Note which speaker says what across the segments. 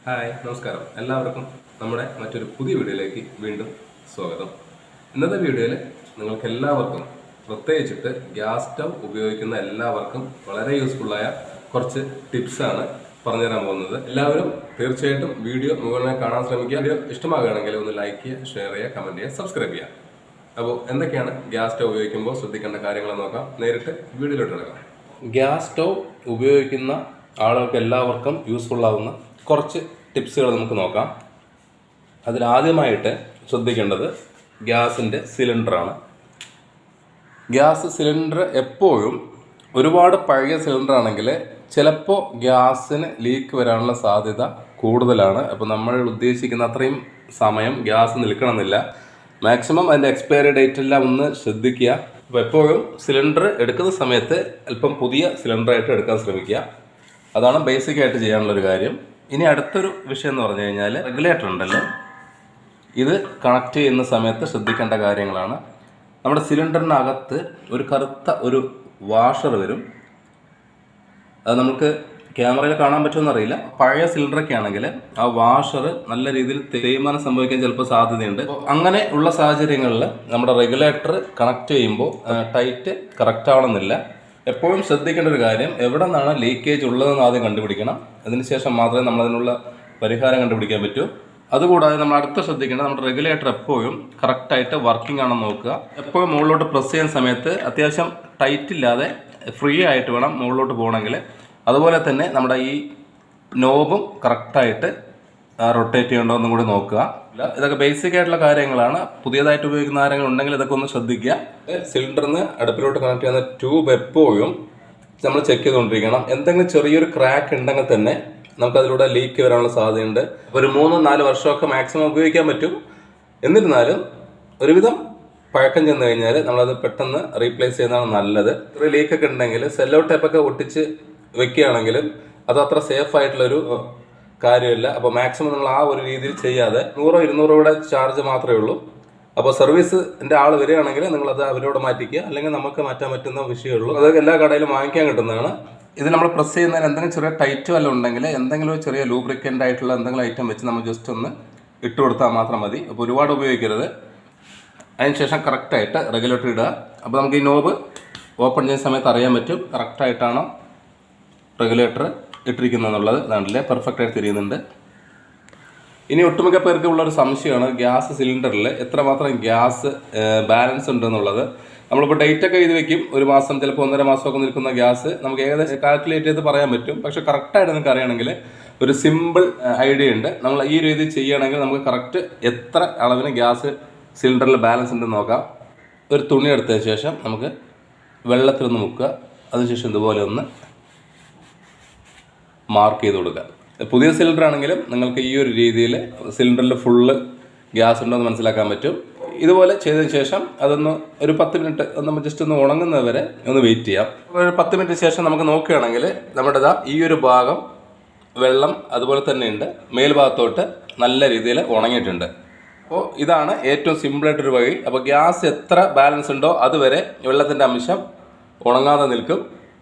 Speaker 1: Hi നമസ്കാരം എല്ലാവർക്കും നമ്മുടെ മറ്റൊരു പുതിയ വീഡിയോയിലേക്ക് വീണ്ടും സ്വാഗതം. ഇന്നത്തെ വീഡിയോയിൽ നിങ്ങൾക്ക് എല്ലാവർക്കും പ്രത്യേകിച്ചിട്ട് ഗ്യാസ് സ്റ്റൗ ഉപയോഗിക്കുന്ന എല്ലാവർക്കും വളരെ യൂസ്ഫുള്ളായ കുറച്ച് ടിപ്സാണ് പറഞ്ഞുതരാൻ പോകുന്നത്. എല്ലാവരും തീർച്ചയായിട്ടും വീഡിയോ മുഴുവനായി കാണാൻ ശ്രമിക്കുക. വീഡിയോ ഇഷ്ടമാകുകയാണെങ്കിൽ ഒന്ന് ലൈക്ക് ചെയ്യുക, ഷെയർ ചെയ്യുക, കമൻറ്റ് ചെയ്യുക, സബ്സ്ക്രൈബ് ചെയ്യുക. അപ്പോൾ എന്തൊക്കെയാണ് ഗ്യാസ് സ്റ്റൗ ഉപയോഗിക്കുമ്പോൾ ശ്രദ്ധിക്കേണ്ട കാര്യങ്ങൾ നോക്കാം. നേരിട്ട് വീഡിയോയിലോട്ട് എടുക്കാം. ഗ്യാസ് സ്റ്റൗ ഉപയോഗിക്കുന്ന ആളുകൾക്ക് എല്ലാവർക്കും യൂസ്ഫുൾ ആവുന്ന കുറച്ച് ടിപ്സുകൾ നമുക്ക് നോക്കാം. അതിലാദ്യമായിട്ട് ശ്രദ്ധിക്കേണ്ടത് ഗ്യാസിൻ്റെ സിലിണ്ടറാണ്. ഗ്യാസ് സിലിണ്ടർ എപ്പോഴും ഒരുപാട് പഴയ സിലിണ്ടർ ആണെങ്കിൽ ചിലപ്പോൾ ഗ്യാസിന് ലീക്ക് വരാനുള്ള സാധ്യത കൂടുതലാണ്. അപ്പോൾ നമ്മൾ ഉദ്ദേശിക്കുന്ന അത്രയും സമയം ഗ്യാസ് നിൽക്കണമെന്നില്ല. മാക്സിമം അതിൻ്റെ എക്സ്പയറി ഡേറ്റ് എല്ലാം ഒന്ന് ശ്രദ്ധിക്കുക. അപ്പോൾ എപ്പോഴും സിലിണ്ടർ എടുക്കുന്ന സമയത്ത് അല്പം പുതിയ സിലിണ്ടറായിട്ട് എടുക്കാൻ ശ്രമിക്കുക. അതാണ് ബേസിക്കായിട്ട് ചെയ്യാനുള്ളൊരു കാര്യം. ഇനി അടുത്തൊരു വിഷയം എന്ന് പറഞ്ഞു കഴിഞ്ഞാൽ റെഗുലേറ്റർ ഉണ്ടല്ലോ, ഇത് കണക്ട് ചെയ്യുന്ന സമയത്ത് ശ്രദ്ധിക്കേണ്ട കാര്യങ്ങളാണ്. നമ്മുടെ സിലിണ്ടറിനകത്ത് ഒരു കറുത്ത ഒരു വാഷർ വരും. അത് നമുക്ക് ക്യാമറയിൽ കാണാൻ പറ്റുമെന്ന് അറിയില്ല. പഴയ സിലിണ്ടറൊക്കെ ആണെങ്കിൽ ആ വാഷർ നല്ല രീതിയിൽ തേയ്മാനം സംഭവിക്കാൻ ചിലപ്പോൾ സാധ്യതയുണ്ട്. അങ്ങനെ ഉള്ള സാഹചര്യങ്ങളിൽ നമ്മുടെ റെഗുലേറ്റർ കണക്ട് ചെയ്യുമ്പോൾ ടൈറ്റ് കറക്റ്റ് ആവണമെന്നില്ല. എപ്പോഴും ശ്രദ്ധിക്കേണ്ട ഒരു കാര്യം, എവിടെ നിന്നാണ് ലീക്കേജ് ഉള്ളതെന്ന് ആദ്യം കണ്ടുപിടിക്കണം. അതിനുശേഷം മാത്രമേ നമ്മളതിനുള്ള പരിഹാരം കണ്ടുപിടിക്കാൻ പറ്റൂ. അതുകൂടാതെ നമ്മൾ അടുത്ത് ശ്രദ്ധിക്കേണ്ടത് നമ്മുടെ റെഗുലേറ്റർ എപ്പോഴും കറക്റ്റായിട്ട് വർക്കിംഗ് ആണെന്ന് നോക്കുക. എപ്പോഴും മുകളിലോട്ട് പ്രസ് ചെയ്യുന്ന സമയത്ത് അത്യാവശ്യം ടൈറ്റ് ഇല്ലാതെ ഫ്രീ ആയിട്ട് വേണം മുകളിലോട്ട് പോകണമെങ്കിൽ. അതുപോലെ തന്നെ നമ്മുടെ ഈ നോബും കറക്റ്റായിട്ട് റൊട്ടേറ്റ് ചെയ്യേണ്ടോ എന്നും കൂടി നോക്കുക. ഇതൊക്കെ ബേസിക് ആയിട്ടുള്ള കാര്യങ്ങളാണ്. പുതിയതായിട്ട് ഉപയോഗിക്കുന്ന ആരെങ്കിലും ഉണ്ടെങ്കിൽ ഇതൊക്കെ ഒന്ന് ശ്രദ്ധിക്കുക. സിലിണ്ടറിന് അടുപ്പിലോട്ട് കണക്ട് ചെയ്യുന്ന ട്യൂബ് എപ്പോഴും നമ്മൾ ചെക്ക് ചെയ്തുകൊണ്ടിരിക്കണം. എന്തെങ്കിലും ചെറിയൊരു ക്രാക്ക് ഉണ്ടെങ്കിൽ തന്നെ നമുക്കതിലൂടെ ലീക്ക് വരാനുള്ള സാധ്യതയുണ്ട്. ഒരു 3-4 വർഷമൊക്കെ മാക്സിമം ഉപയോഗിക്കാൻ പറ്റും. എന്നിരുന്നാലും ഒരുവിധം പഴക്കം ചെന്ന് കഴിഞ്ഞാൽ നമ്മളത് പെട്ടെന്ന് റീപ്ലേസ് ചെയ്യുന്നതാണ് നല്ലത്. ചെറിയ ലീക്കൊക്കെ ഉണ്ടെങ്കിൽ സെല്ലോ ടേപ്പൊക്കെ ഒട്ടിച്ച് വെക്കുകയാണെങ്കിലും അത് അത്ര സേഫ് ആയിട്ടുള്ളൊരു കാര്യമില്ല. അപ്പോൾ മാക്സിമം നമ്മൾ ആ ഒരു രീതിയിൽ ചെയ്യാതെ 100-200 കൂടെ ചാർജ് മാത്രമേ ഉള്ളൂ. അപ്പോൾ സർവീസിൻ്റെ ആൾ വരികയാണെങ്കിൽ നിങ്ങളത് അവരോട് മാറ്റിക്കുക, അല്ലെങ്കിൽ നമുക്ക് മാറ്റാൻ പറ്റുന്ന വിഷയമുള്ളൂ. അത് എല്ലാ കടയിലും വാങ്ങിക്കാൻ കിട്ടുന്നതാണ്. ഇത് നമ്മൾ പ്രസ് ചെയ്യുന്നതിന് എന്തെങ്കിലും ചെറിയ ടൈറ്റ് വല്ലതും ഉണ്ടെങ്കിൽ എന്തെങ്കിലും ചെറിയ ലൂബ്രിക്കൻ്റ് ആയിട്ടുള്ള എന്തെങ്കിലും ഐറ്റം വെച്ച് നമ്മൾ ജസ്റ്റ് ഒന്ന് ഇട്ട് കൊടുത്താൽ മാത്രം മതി. അപ്പോൾ ഒരുപാട് ഉപയോഗിക്കരുത്. അതിനുശേഷം കറക്റ്റായിട്ട് റെഗുലേറ്റർ ഇടുക. അപ്പോൾ നമുക്ക് ഈ നോബ് ഓപ്പൺ ചെയ്യുന്ന സമയത്ത് അറിയാൻ പറ്റും കറക്റ്റായിട്ടാണോ റെഗുലേറ്റർ ഇട്ടിരിക്കുന്നതെന്നുള്ളത്. അതാണല്ലേ പെർഫെക്റ്റ് ആയിട്ട് തിരിയുന്നുണ്ട്. ഇനി ഒട്ടുമിക്ക പേർക്ക് ഉള്ളൊരു സംശയമാണ് ഗ്യാസ് സിലിണ്ടറിൽ എത്രമാത്രം ഗ്യാസ് ബാലൻസ് ഉണ്ടെന്നുള്ളത്. നമ്മളിപ്പോൾ ഡേറ്റ് ഒക്കെ എഴുതി വെക്കും. ഒരു മാസം ചിലപ്പോൾ 1.5 മാസമൊക്കെ നിൽക്കുന്ന ഗ്യാസ് നമുക്ക് ഏകദേശം കാൽക്കുലേറ്റ് ചെയ്ത് പറയാൻ പറ്റും. പക്ഷെ കറക്റ്റായിട്ട് നിങ്ങൾക്ക് അറിയണമെങ്കിൽ ഒരു സിമ്പിൾ ഐഡിയ ഉണ്ട്. നമ്മൾ ഈ രീതി ചെയ്യുകയാണെങ്കിൽ നമുക്ക് കറക്റ്റ് എത്ര അളവിന് ഗ്യാസ് സിലിണ്ടറിൽ ബാലൻസ് ഉണ്ടെന്ന് നോക്കാം. ഒരു തുണി എടുത്തതിന് ശേഷം നമുക്ക് വെള്ളത്തിലൊന്ന് മുക്കുക. അതിനുശേഷം ഇതുപോലെ ഒന്ന് മാർക്ക് ചെയ്ത് കൊടുക്കുക. പുതിയ സിലിണ്ടർ ആണെങ്കിലും നിങ്ങൾക്ക് ഈ ഒരു രീതിയിൽ സിലിണ്ടറിൽ ഫുള്ള് ഗ്യാസ് ഉണ്ടോ എന്ന് മനസ്സിലാക്കാൻ പറ്റും. ഇതുപോലെ ചെയ്തതിന് ശേഷം അതൊന്ന് ഒരു 10 മിനിറ്റ് ഒന്ന് ജസ്റ്റ് ഒന്ന് ഉണങ്ങുന്നത് വരെ ഒന്ന് വെയിറ്റ് ചെയ്യാം. ഒരു 10 മിനിറ്റ് ശേഷം നമുക്ക് നോക്കുകയാണെങ്കിൽ നമ്മുടെ ഈ ഒരു ഭാഗം വെള്ളം അതുപോലെ തന്നെ ഉണ്ട്, മേൽഭാഗത്തോട്ട് നല്ല രീതിയിൽ ഉണങ്ങിയിട്ടുണ്ട്. അപ്പോൾ ഇതാണ് ഏറ്റവും സിമ്പിളായിട്ടൊരു വഴി. അപ്പോൾ ഗ്യാസ് എത്ര ബാലൻസ് ഉണ്ടോ അതുവരെ വെള്ളത്തിൻ്റെ അംശം ഉണങ്ങാതെ നിൽക്കും.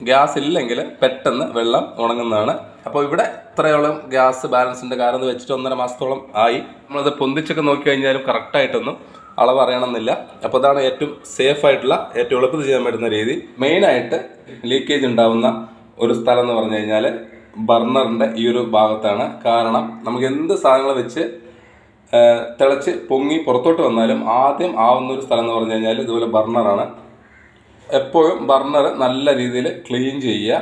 Speaker 1: ഗ്യാസ് ഇല്ലെങ്കിൽ പെട്ടെന്ന് വെള്ളം ഉണങ്ങുന്നതാണ്. അപ്പോൾ ഇവിടെ ഇത്രയോളം ഗ്യാസ് ബാലൻസിൻ്റെ കാരണം എന്ന് വെച്ചിട്ട് 1.5 മാസത്തോളം ആയി. നമ്മളത് പൊന്തിച്ചൊക്കെ നോക്കി കഴിഞ്ഞാലും കറക്റ്റായിട്ടൊന്നും അളവ് അറിയണമെന്നില്ല. അപ്പോൾ അതാണ് ഏറ്റവും സേഫ് ആയിട്ടുള്ള ഏറ്റവും എളുപ്പത്തിൽ ചെയ്യാൻ പറ്റുന്ന രീതി. മെയിനായിട്ട് ലീക്കേജ് ഉണ്ടാവുന്ന ഒരു സ്ഥലം എന്ന് പറഞ്ഞു കഴിഞ്ഞാൽ ബർണറിൻ്റെ ഈ ഒരു ഭാഗത്താണ്. കാരണം നമുക്ക് എന്ത് സാധനങ്ങൾ വെച്ച് തിളച്ച് പൊങ്ങി പുറത്തോട്ട് വന്നാലും ആദ്യം ആവുന്ന ഒരു സ്ഥലം എന്ന് പറഞ്ഞു കഴിഞ്ഞാൽ ഇതുപോലെ ബർണറാണ്. എപ്പോഴും ബർണർ നല്ല രീതിയിൽ ക്ലീൻ ചെയ്യുക.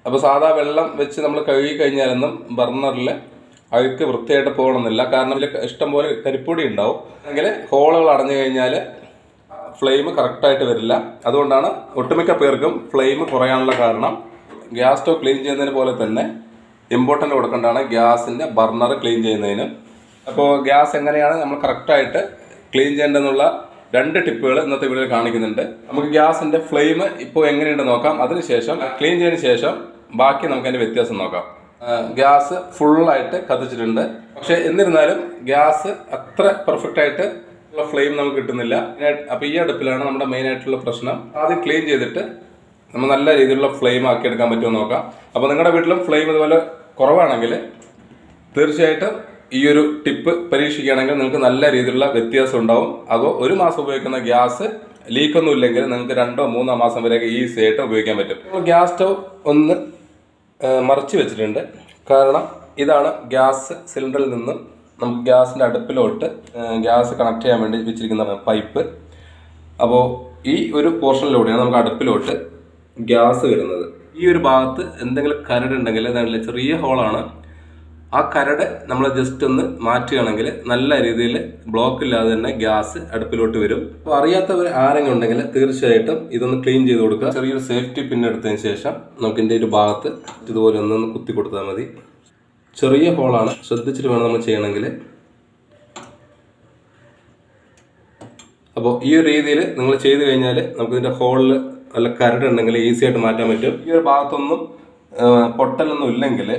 Speaker 1: അപ്പോൾ സാധാ വെള്ളം വെച്ച് നമ്മൾ കഴുകി കഴിഞ്ഞാലൊന്നും ബർണറിൽ അഴുക്ക് വൃത്തിയായിട്ട് പോകണമെന്നില്ല. കാരണം ഇതിൽ ഇഷ്ടംപോലെ കരിപ്പൊടി ഉണ്ടാവും. അല്ലെങ്കിൽ ഹോളുകൾ അടഞ്ഞു കഴിഞ്ഞാൽ ഫ്ലെയിം കറക്റ്റായിട്ട് വരില്ല. അതുകൊണ്ടാണ് ഒട്ടുമിക്ക പേർക്കും ഫ്ലെയിം കുറയാനുള്ള കാരണം. ഗ്യാസ് സ്റ്റവ് ക്ലീൻ ചെയ്യുന്നതിന് പോലെ തന്നെ ഇമ്പോർട്ടൻ്റ് കൊടുക്കേണ്ടതാണ് ഗ്യാസിൻ്റെ ബർണർ ക്ലീൻ ചെയ്യുന്നതിന്. അപ്പോൾ ഗ്യാസ് എങ്ങനെയാണ് നമ്മൾ കറക്റ്റായിട്ട് ക്ലീൻ ചെയ്യേണ്ടതെന്നുള്ള 2 ടിപ്പുകൾ ഇന്നത്തെ വീഡിയോയിൽ കാണിക്കുന്നുണ്ട്. നമുക്ക് ഗ്യാസിൻ്റെ ഫ്ലെയിം ഇപ്പോൾ എങ്ങനെയുണ്ടെന്ന് നോക്കാം. അതിനുശേഷം ക്ലീൻ ചെയ്തതിന് ശേഷം ബാക്കി നമുക്ക് അതിൻ്റെ വ്യത്യാസം നോക്കാം. ഗ്യാസ് ഫുള്ളായിട്ട് കത്തിച്ചിട്ടുണ്ട്. പക്ഷേ എന്നിരുന്നാലും ഗ്യാസ് അത്ര പെർഫെക്റ്റ് ആയിട്ട് ഉള്ള ഫ്ലെയിം നമുക്ക് കിട്ടുന്നില്ല. അപ്പോൾ ഈ അടുപ്പിലാണ് നമ്മുടെ മെയിൻ ആയിട്ടുള്ള പ്രശ്നം. ആദ്യം ക്ലീൻ ചെയ്തിട്ട് നമ്മൾ നല്ല രീതിയിലുള്ള ഫ്ലെയിം ആക്കി എടുക്കാൻ പറ്റുമോ നോക്കാം. അപ്പോൾ നിങ്ങളുടെ വീട്ടിലും ഫ്ലെയിം ഇതുപോലെ കുറവാണെങ്കിൽ തീർച്ചയായിട്ടും ഈ ഒരു ടിപ്പ് പരീക്ഷിക്കുകയാണെങ്കിൽ നിങ്ങൾക്ക് നല്ല രീതിയിലുള്ള വ്യത്യാസം ഉണ്ടാവും. അതോ ഒരു മാസം ഉപയോഗിക്കുന്ന ഗ്യാസ് ലീക്കൊന്നും ഇല്ലെങ്കിൽ നിങ്ങൾക്ക് 2-3 മാസം വരെയൊക്കെ ഈസി ആയിട്ട് ഉപയോഗിക്കാൻ പറ്റും. ഗ്യാസ് സ്റ്റൗ ഒന്ന് മറച്ചു വെച്ചിട്ടുണ്ട്. കാരണം ഇതാണ് ഗ്യാസ് സിലിണ്ടറിൽ നിന്നും നമുക്ക് ഗ്യാസിൻ്റെ അടുപ്പിലോട്ട് ഗ്യാസ് കണക്ട് ചെയ്യാൻ വേണ്ടി വെച്ചിരിക്കുന്ന പൈപ്പ്. അപ്പോൾ ഈ ഒരു പോർഷനിലൂടെയാണ് നമുക്ക് അടുപ്പിലോട്ട് ഗ്യാസ് വരുന്നത്. ഈ ഒരു ഭാഗത്ത് എന്തെങ്കിലും കരടുണ്ടെങ്കിൽ നല്ല ചെറിയ ഹോളാണ്. ആ കരട് നമ്മൾ ജസ്റ്റ് ഒന്ന് മാറ്റുകയാണെങ്കിൽ നല്ല രീതിയിൽ ബ്ലോക്ക് ഇല്ലാതെ തന്നെ ഗ്യാസ് അടുപ്പിലോട്ട് വരും. അപ്പോൾ അറിയാത്തവർ ആരെങ്കിലും ഉണ്ടെങ്കിൽ തീർച്ചയായിട്ടും ഇതൊന്ന് ക്ലീൻ ചെയ്ത് കൊടുക്കുക. ചെറിയൊരു സേഫ്റ്റി പിൻ എടുത്തതിന് ശേഷം നമുക്ക് ഇതിൻ്റെ ഒരു ഭാഗത്ത് ഇതുപോലെ ഒന്ന് കുത്തി കൊടുത്താൽ മതി. ചെറിയ ഹോളാണ്, ശ്രദ്ധിച്ചിട്ട് വേണം നമ്മൾ ചെയ്യണമെങ്കിൽ. അപ്പോൾ ഈ ഒരു രീതിയിൽ നിങ്ങൾ ചെയ്ത് കഴിഞ്ഞാൽ നമുക്ക് ഇതിൻ്റെ ഹോളിൽ നല്ല കരടുണ്ടെങ്കിൽ ഈസി ആയിട്ട് മാറ്റാൻ പറ്റും. ഈ ഒരു ഭാഗത്തൊന്നും പൊട്ടലൊന്നും ഇല്ലെങ്കിൽ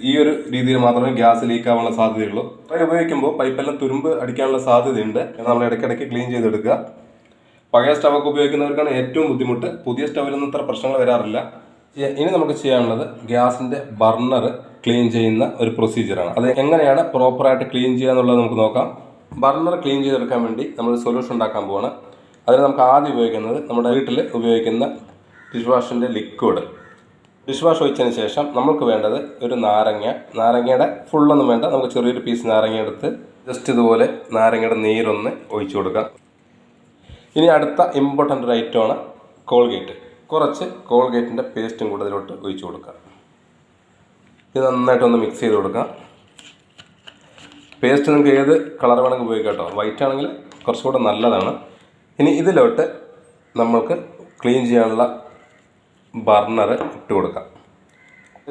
Speaker 1: ഈ ഒരു രീതിയിൽ മാത്രമേ ഗ്യാസ് ലീക്ക് ആവാനുള്ള സാധ്യതയുള്ളൂ. അത് ഉപയോഗിക്കുമ്പോൾ പൈപ്പെല്ലാം തുരുമ്പ് അടിക്കാനുള്ള സാധ്യതയുണ്ട്. നമ്മൾ ഇടയ്ക്കിടയ്ക്ക് ക്ലീൻ ചെയ്തെടുക്കുക. പഴയ സ്റ്റവൊക്കെ ഉപയോഗിക്കുന്നവർക്കാണ് ഏറ്റവും ബുദ്ധിമുട്ട്. പുതിയ സ്റ്റവിലൊന്നും ഇത്ര പ്രശ്നങ്ങൾ വരാറില്ല. ഇനി നമുക്ക് ചെയ്യാനുള്ളത് ഗ്യാസിൻ്റെ ബർണർ ക്ലീൻ ചെയ്യുന്ന ഒരു പ്രൊസീജിയറാണ്. അത് എങ്ങനെയാണ് പ്രോപ്പറായിട്ട് ക്ലീൻ ചെയ്യുക എന്നുള്ളത് നമുക്ക് നോക്കാം. ബർണർ ക്ലീൻ ചെയ്തെടുക്കാൻ വേണ്ടി നമ്മൾ സൊല്യൂഷൻ ഉണ്ടാക്കാൻ പോവാണ്. അതിന് നമുക്ക് ആദ്യം ഉപയോഗിക്കുന്നത് നമ്മുടെ വീട്ടിൽ ഉപയോഗിക്കുന്ന ഡിഷ് വാഷിൻ്റെ ലിക്വിഡ്. ഡിഷ് വാഷ് ഒഴിച്ചതിന് ശേഷം നമുക്ക് വേണ്ടത് ഒരു നാരങ്ങയുടെ ഫുള്ളൊന്നും വേണ്ട, നമുക്ക് ചെറിയൊരു പീസ് നാരങ്ങ എടുത്ത് ജസ്റ്റ് ഇതുപോലെ നാരങ്ങയുടെ നീരൊന്ന് ഒഴിച്ചു കൊടുക്കാം. ഇനി അടുത്ത ഇമ്പോർട്ടൻ്റ് ഒരു ഐറ്റമാണ് കോൾഗേറ്റ്. കുറച്ച് കോൾഗേറ്റിൻ്റെ പേസ്റ്റും കൂടെ ഇതിലോട്ട് ഒഴിച്ചു കൊടുക്കാം. ഇത് നന്നായിട്ടൊന്ന് മിക്സ് ചെയ്ത് കൊടുക്കാം. പേസ്റ്റ് നിങ്ങൾക്ക് ഏത് കളർ വേണമെങ്കിൽ ഉപയോഗിക്കാം കേട്ടോ. വൈറ്റ് ആണെങ്കിൽ കുറച്ചുകൂടെ നല്ലതാണ്. ഇനി ഇതിലോട്ട് നമ്മൾക്ക് ക്ലീൻ ചെയ്യാനുള്ള ബർണർ ഇട്ട് കൊടുക്കാം.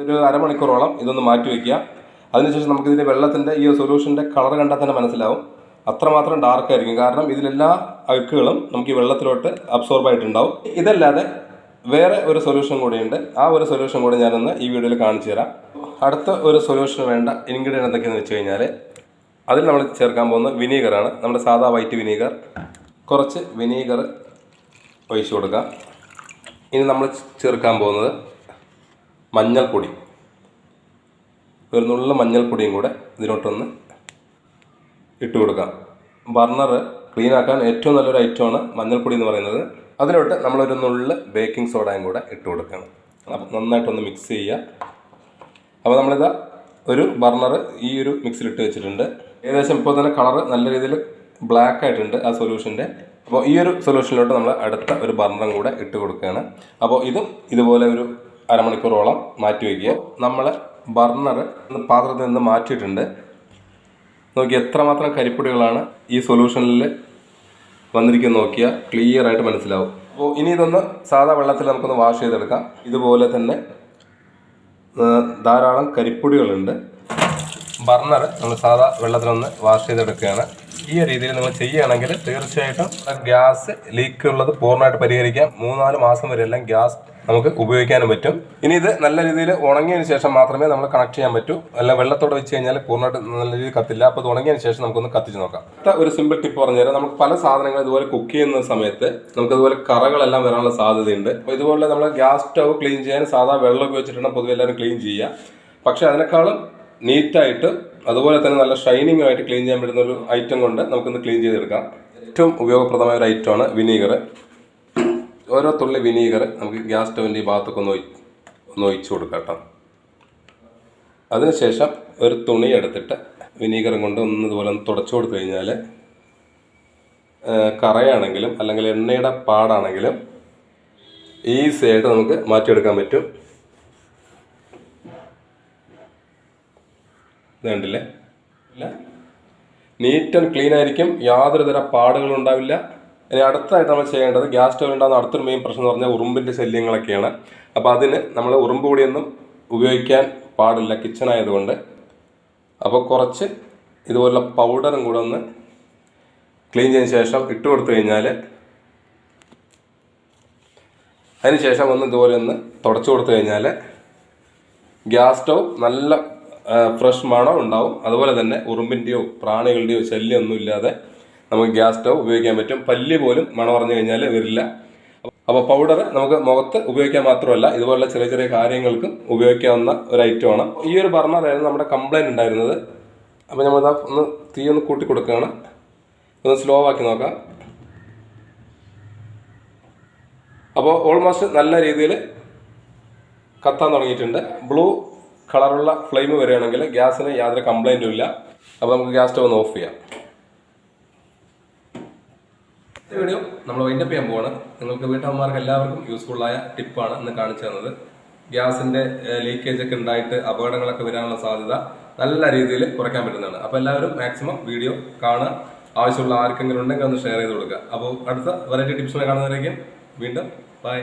Speaker 1: ഒരു അരമണിക്കൂറോളം ഇതൊന്ന് മാറ്റി വയ്ക്കുക. അതിനുശേഷം നമുക്കിതിൻ്റെ വെള്ളത്തിൻ്റെ ഈ സൊല്യൂഷൻ്റെ കളർ കണ്ടാൽ തന്നെ മനസ്സിലാവും, അത്രമാത്രം ഡാർക്കായിരിക്കും. കാരണം ഇതിലെല്ലാ അഴുക്കുകളും നമുക്ക് ഈ വെള്ളത്തിലോട്ട് അബ്സോർബ് ആയിട്ടുണ്ടാവും. ഇതല്ലാതെ വേറെ ഒരു സൊല്യൂഷൻ കൂടിയുണ്ട്. ആ ഒരു സൊല്യൂഷൻ കൂടി ഞാനൊന്ന് ഈ വീഡിയോയിൽ കാണിച്ചു തരാം. അടുത്ത ഒരു സൊല്യൂഷന് വേണ്ട ഇൻഗ്രീഡിയൻ്റ് എന്തൊക്കെയാണെന്ന് വെച്ച് കഴിഞ്ഞാൽ അതിൽ നമ്മൾ ചേർക്കാൻ പോകുന്ന വിനീഗറാണ്. നമ്മുടെ സാധാ വൈറ്റ് വിനീഗർ. കുറച്ച് വിനീഗർ ഒഴിച്ചു കൊടുക്കാം. ഇനി നമ്മൾ ചേർക്കാൻ പോകുന്നത് മഞ്ഞൾപ്പൊടി. ഒരു നുള്ള മഞ്ഞൾപ്പൊടിയും കൂടെ ഇതിലോട്ടൊന്ന് ഇട്ട് കൊടുക്കാം. ബർണർ ക്ലീൻ ആക്കാൻ ഏറ്റവും നല്ലൊരു ഐറ്റമാണ് മഞ്ഞൾപ്പൊടി എന്ന് പറയുന്നത്. അതിലോട്ട് നമ്മളൊരു നുള്ള് ബേക്കിംഗ് സോഡയും കൂടെ ഇട്ട് കൊടുക്കണം. അപ്പം നന്നായിട്ടൊന്ന് മിക്സ് ചെയ്യുക. അപ്പോൾ നമ്മളിതാ ഒരു ബർണർ ഈ ഒരു മിക്സിലിട്ട് വെച്ചിട്ടുണ്ട്. ഏകദേശം ഇപ്പോൾ തന്നെ കളറ് നല്ല രീതിയിൽ ബ്ലാക്ക് ആയിട്ടുണ്ട് ആ സൊല്യൂഷൻ്റെ. അപ്പോൾ ഈ ഒരു സൊല്യൂഷനിലോട്ട് നമ്മൾ അടുത്ത ഒരു ബർണറും കൂടെ ഇട്ട് കൊടുക്കുകയാണ്. അപ്പോൾ ഇതും ഇതുപോലെ ഒരു അരമണിക്കൂറോളം മാറ്റി വയ്ക്കുക. നമ്മൾ ബർണർ പാത്രത്തിൽ നിന്ന് മാറ്റിയിട്ടുണ്ട്. നോക്കി എത്രമാത്രം കരിപ്പൊടികളാണ് ഈ സൊല്യൂഷനിൽ വന്നിരിക്കുന്നത് നോക്കിയാൽ ക്ലിയർ ആയിട്ട് മനസ്സിലാവും. അപ്പോൾ ഇനി ഇതൊന്ന് സാധാ വെള്ളത്തിൽ നമുക്കൊന്ന് വാഷ് ചെയ്തെടുക്കാം. ഇതുപോലെ തന്നെ ധാരാളം കരിപ്പൊടികളുണ്ട്. ബർണർ നമ്മൾ സാധാ വെള്ളത്തിലൊന്ന് വാഷ് ചെയ്തെടുക്കുകയാണ്. ഈ രീതിയിൽ നിങ്ങൾ ചെയ്യുകയാണെങ്കിൽ തീർച്ചയായിട്ടും ഗ്യാസ് ലീക്ക് ഉള്ളത് പൂർണ്ണമായിട്ട് പരിഹരിക്കാം. 3-4 മാസം വരെയെല്ലാം ഗ്യാസ് നമുക്ക് ഉപയോഗിക്കാനും പറ്റും. ഇനി ഇത് നല്ല രീതിയിൽ ഉണങ്ങിയതിന് ശേഷം മാത്രമേ നമ്മൾ കണക്ട് ചെയ്യാൻ പറ്റൂ. അല്ല വെള്ളത്തോടെ വെച്ച് കഴിഞ്ഞാൽ പൂർണ്ണമായിട്ട് നല്ല രീതിയിൽ കത്തില്ല. അപ്പോൾ ഇത് ഉണങ്ങിയതിന് ശേഷം നമുക്കൊന്ന് കത്തിച്ച് നോക്കാം. ഒരു സിമ്പിൾ ടിപ്പ് പറഞ്ഞുതരാം. നമുക്ക് പല സാധനങ്ങൾ ഇതുപോലെ കുക്ക് ചെയ്യുന്ന സമയത്ത് നമുക്ക് അതുപോലെ കറകളെല്ലാം വരാനുള്ള സാധ്യതയുണ്ട്. അപ്പോൾ ഇതുപോലെ നമ്മൾ ഗ്യാസ് സ്റ്റവ് ക്ലീൻ ചെയ്യാൻ സാധാ വെള്ളം ഉപയോഗിച്ചിട്ടാണ് പൊതുവെ എല്ലാവരും ക്ലീൻ ചെയ്യുക. പക്ഷേ അതിനേക്കാളും നീറ്റായിട്ട് അതുപോലെ തന്നെ നല്ല ഷൈനിങ് ആയിട്ട് ക്ലീൻ ചെയ്യാൻ പറ്റുന്ന ഒരു ഐറ്റം കൊണ്ട് നമുക്കൊന്ന് ക്ലീൻ ചെയ്തെടുക്കാം. ഏറ്റവും ഉപയോഗപ്രദമായ ഒരു ഐറ്റമാണ് വിനീഗർ. ഓരോ തുള്ളി വിനീഗർ നമുക്ക് ഗ്യാസ് സ്റ്റവിൻ്റെ ഈ ഭാഗത്തൊക്കെ ഒന്ന് ഒഴിച്ചു കൊടുക്കാം കേട്ടോ. അതിനുശേഷം ഒരു തുണി എടുത്തിട്ട് വിനീഗറും കൊണ്ട് ഇതുപോലെ ഒന്ന് തുടച്ചു കൊടുത്തു കഴിഞ്ഞാൽ കറയാണെങ്കിലും അല്ലെങ്കിൽ എണ്ണയുടെ പാടാണെങ്കിലും ഈസി ആയിട്ട് നമുക്ക് മാറ്റിയെടുക്കാൻ പറ്റും. ഇതുണ്ടല്ലേ, ഇല്ല, നീറ്റ് ആൻഡ് ക്ലീൻ ആയിരിക്കും. യാതൊരു തര പാടുകളും ഉണ്ടാവില്ല. ഇനി അടുത്തതായിട്ട് നമ്മൾ ചെയ്യേണ്ടത് ഗ്യാസ് സ്റ്റോവിൽ ഉണ്ടാകുന്ന അടുത്തൊരു മെയിൻ പ്രശ്നം എന്ന് പറഞ്ഞാൽ ഉറുമ്പിൻ്റെ ശല്യങ്ങളൊക്കെയാണ്. അപ്പോൾ അതിന് നമ്മൾ ഉറുമ്പ് പൊടിയൊന്നും ഉപയോഗിക്കാൻ പാടില്ല കിച്ചൺ ആയതുകൊണ്ട്. അപ്പോൾ കുറച്ച് ഇതുപോലുള്ള പൗഡറും കൂടെ ഒന്ന് ക്ലീൻ ചെയ്തതിന് ശേഷം ഇട്ട് കൊടുത്തു കഴിഞ്ഞാൽ അതിന് ശേഷം ഒന്ന് ഇതുപോലെ ഒന്ന് തുടച്ചു കൊടുത്തു കഴിഞ്ഞാൽ ഗ്യാസ് സ്റ്റവ് നല്ല ഫ്രഷ് മണം ഉണ്ടാവും. അതുപോലെ തന്നെ ഉറുമ്പിൻ്റെയോ പ്രാണികളുടെയോ ശല്യമൊന്നും ഇല്ലാതെ നമുക്ക് ഗ്യാസ് സ്റ്റവ് ഉപയോഗിക്കാൻ പറ്റും. പല്ല് പോലും മണം പറഞ്ഞു കഴിഞ്ഞാൽ വരില്ല. അപ്പോൾ പൗഡർ നമുക്ക് മുഖത്ത് ഉപയോഗിക്കാൻ മാത്രമല്ല ഇതുപോലുള്ള ചെറിയ ചെറിയ കാര്യങ്ങൾക്കും ഉപയോഗിക്കാവുന്ന ഒരു ഐറ്റമാണ്. ഈ ഒരു ബർണറായിരുന്നു നമ്മുടെ കംപ്ലൈൻറ്റ് ഉണ്ടായിരുന്നത്. അപ്പോൾ നമ്മളിതാ ഒന്ന് തീ ഒന്ന് കൂട്ടി കൊടുക്കുകയാണ്. ഒന്ന് സ്ലോ ആക്കി നോക്കാം. അപ്പോൾ ഓൾമോസ്റ്റ് നല്ല രീതിയിൽ കത്താൻ തുടങ്ങിയിട്ടുണ്ട്. ബ്ലൂ കളറുള്ള ഫ്ലെയിം വരികയാണെങ്കിൽ ഗ്യാസിന് യാതൊരു കംപ്ലൈൻറ്റും ഇല്ല. അപ്പോൾ നമുക്ക് ഗ്യാസ് സ്റ്റവ് ഒന്ന് ഓഫ് ചെയ്യാം. ഈ വീഡിയോ നമ്മൾ വൈൻഡപ്പ് ചെയ്യാൻ പോവാണ്. നിങ്ങൾക്ക് വീട്ടമ്മമാർക്ക് എല്ലാവർക്കും യൂസ്ഫുള്ളായ ടിപ്പാണ് ഇന്ന് കാണിച്ചു തന്നത്. ഗ്യാസിൻ്റെ ലീക്കേജ് ഒക്കെ ഉണ്ടായിട്ട് അപകടങ്ങളൊക്കെ വരാനുള്ള സാധ്യത നല്ല രീതിയിൽ കുറയ്ക്കാൻ പറ്റുന്നതാണ്. അപ്പോൾ എല്ലാവരും മാക്സിമം വീഡിയോ കാണുക. ആവശ്യമുള്ള ആർക്കെങ്കിലും ഉണ്ടെങ്കിൽ ഒന്ന് ഷെയർ ചെയ്ത് കൊടുക്കുക. അപ്പോൾ അടുത്ത വെറൈറ്റി ടിപ്സുമായി കാണുന്നവരേക്കും വീണ്ടും ബൈ.